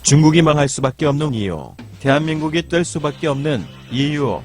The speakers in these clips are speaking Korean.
중국이 망할 수밖에 없는 이유, 대한민국이 뜰 수밖에 없는 이유.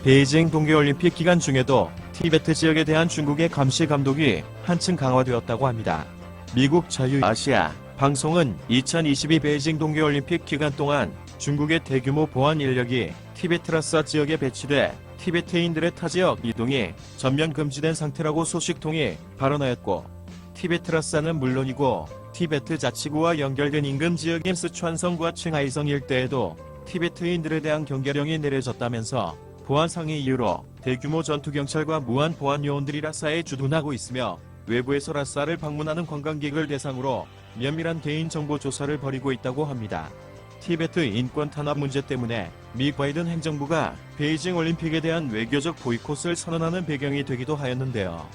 베이징 동계올림픽 기간 중에도 티베트 지역에 대한 중국의 감시 감독이 한층 강화되었다고 합니다. 미국 자유아시아 방송은 2022 베이징 동계올림픽 기간 동안 중국의 대규모 보안 인력이 티베트 라싸 지역에 배치돼 티베트인들의 타지역 이동이 전면 금지된 상태라고 소식통이 발언하였고, 티베트 라싸는 물론이고 티베트 자치구와 연결된 인근 지역인 스촨성과 칭하이성 일대에도 티베트인들에 대한 경계령이 내려졌다면서 보안 상의 이유로 대규모 전투경찰과 무한 보안 요원들이 라싸에 주둔하고 있으며 외부에서 라싸를 방문하는 관광객을 대상으로 면밀한 개인정보 조사를 벌이고 있다고 합니다. 티베트 인권 탄압 문제 때문에 미 바이든 행정부가 베이징 올림픽에 대한 외교적 보이콧을 선언하는 배경이 되기도 하였는데요.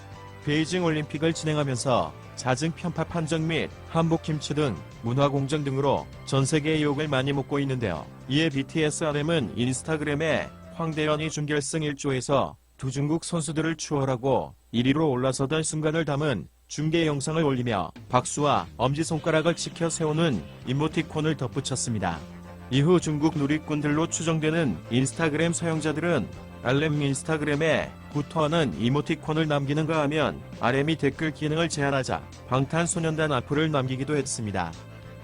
베이징 올림픽을 진행하면서 잦은 편파 판정 및 한복 김치 등 문화 공정 등으로 전 세계의 욕을 많이 먹고 있는데요. 이에 BTS RM은 인스타그램에 황대현이 준결승 1조에서 두 중국 선수들을 추월하고 1위로 올라서던 순간을 담은 중계 영상을 올리며 박수와 엄지손가락을 치켜 세우는 이모티콘을 덧붙였습니다. 이후 중국 누리꾼들로 추정되는 인스타그램 사용자들은 RM 인스타그램에 구토하는 이모티콘을 남기는가 하면 RM이 댓글 기능을 제한하자 방탄소년단 악플을 남기기도 했습니다.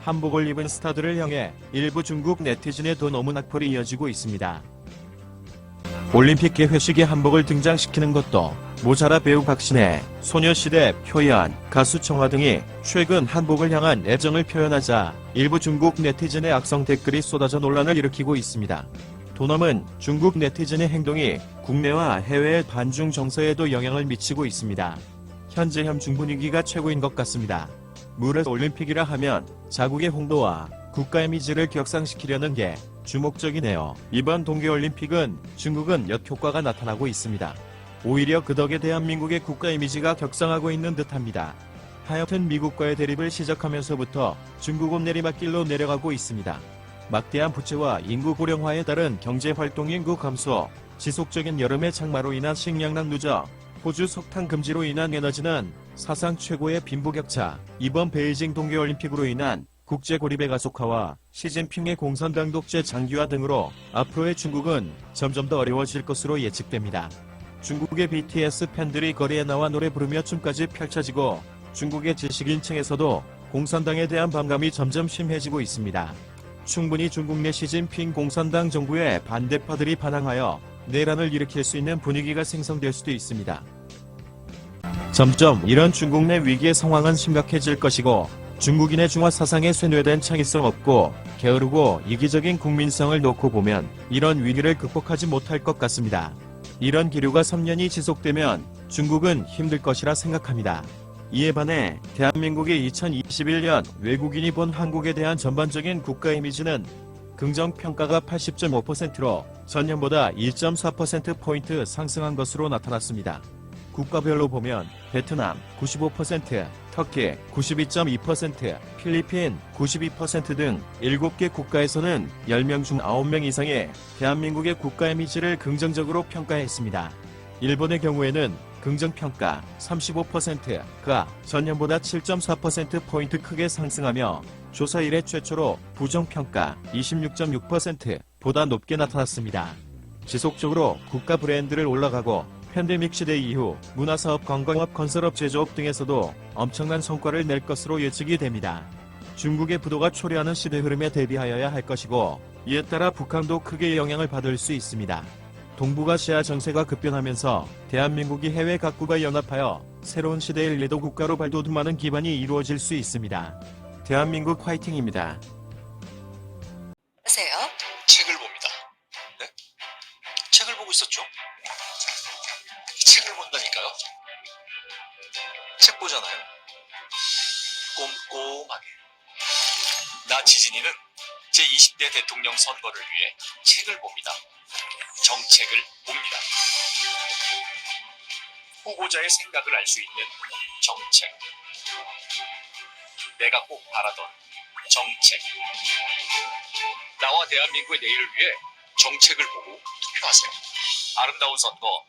한복을 입은 스타들을 향해 일부 중국 네티즌의 더 넘은 악플이 이어지고 있습니다. 올림픽 개회식에 한복을 등장시키는 것도 모자라. 배우 박신혜, 소녀시대, 표현, 가수 청아 등이 최근 한복을 향한 애정을 표현하자 일부 중국 네티즌의 악성 댓글이 쏟아져 논란을 일으키고 있습니다. 도넘은 중국 네티즌의 행동이 국내와 해외의 반중 정서에도 영향을 미치고 있습니다. 현재 현중 분위기가 최고인 것 같습니다. 무릇 올림픽이라 하면 자국의 홍보와 국가 이미지를 격상시키려는 게 주목적이네요. 이번 동계올림픽은 중국은 역효과가 나타나고 있습니다. 오히려 그 덕에 대한민국의 국가 이미지가 격상하고 있는 듯합니다. 하여튼 미국과의 대립을 시작하면서부터 중국은 내리막길로 내려가고 있습니다. 막대한 부채와 인구 고령화에 따른 경제활동 인구 감소, 지속적인 여름의 장마로 인한 식량난 누적, 호주 석탄 금지로 인한 에너지난, 사상 최고의 빈부격차, 이번 베이징 동계올림픽으로 인한 국제 고립의 가속화와 시진핑의 공산당 독재 장기화 등으로 앞으로의 중국은 점점 더 어려워질 것으로 예측됩니다. 중국의 BTS 팬들이 거리에 나와 노래 부르며 춤까지 펼쳐지고 중국의 지식인층에서도 공산당에 대한 반감이 점점 심해지고 있습니다. 충분히 중국 내 시진핑 공산당 정부의 반대파들이 반항하여 내란을 일으킬 수 있는 분위기가 생성될 수도 있습니다. 점점 이런 중국 내 위기의 상황은 심각해질 것이고, 중국인의 중화 사상에 쇠뇌된 창의성 없고 게으르고 이기적인 국민성을 놓고 보면 이런 위기를 극복하지 못할 것 같습니다. 이런 기류가 3년이 지속되면 중국은 힘들 것이라 생각합니다. 이에 반해 대한민국이 2021년 외국인이 본 한국에 대한 전반적인 국가 이미지는 긍정평가가 80.5%로 전년보다 1.4%포인트 상승한 것으로 나타났습니다. 국가별로 보면 베트남 95%, 터키 92.2%, 필리핀 92% 등 7개 국가에서는 10명 중 9명 이상이 대한민국의 국가 이미지를 긍정적으로 평가했습니다. 일본의 경우에는 긍정평가 35%가 전년보다 7.4%포인트 크게 상승하며 조사 이래 최초로 부정평가 26.6%보다 높게 나타났습니다. 지속적으로 국가 브랜드를 올라가고 팬데믹 시대 이후 문화사업, 관광업, 건설업, 제조업 등에서도 엄청난 성과를 낼 것으로 예측이 됩니다. 중국의 부도가 초래하는 시대 흐름에 대비하여야 할 것이고, 이에 따라 북한도 크게 영향을 받을 수 있습니다. 동북아시아 정세가 급변하면서 대한민국이 해외 각국과 연합하여 새로운 시대의 리더 국가로 발돋움하는 기반이 이루어질 수 있습니다. 대한민국 화이팅입니다. 하세요. 책을 봅니다. 네? 책을 보고 있었죠? 책을 본다니까요? 책 보잖아요. 꼼꼼하게. 나 지진이는 제20대 대통령 선거를 위해 책을 봅니다. 정책을 봅니다. 후보자의 생각을 알 수 있는 정책. 내가 꼭 바라던 정책. 나와 대한민국의 내일을 위해 정책을 보고 투표하세요. 아름다운 선거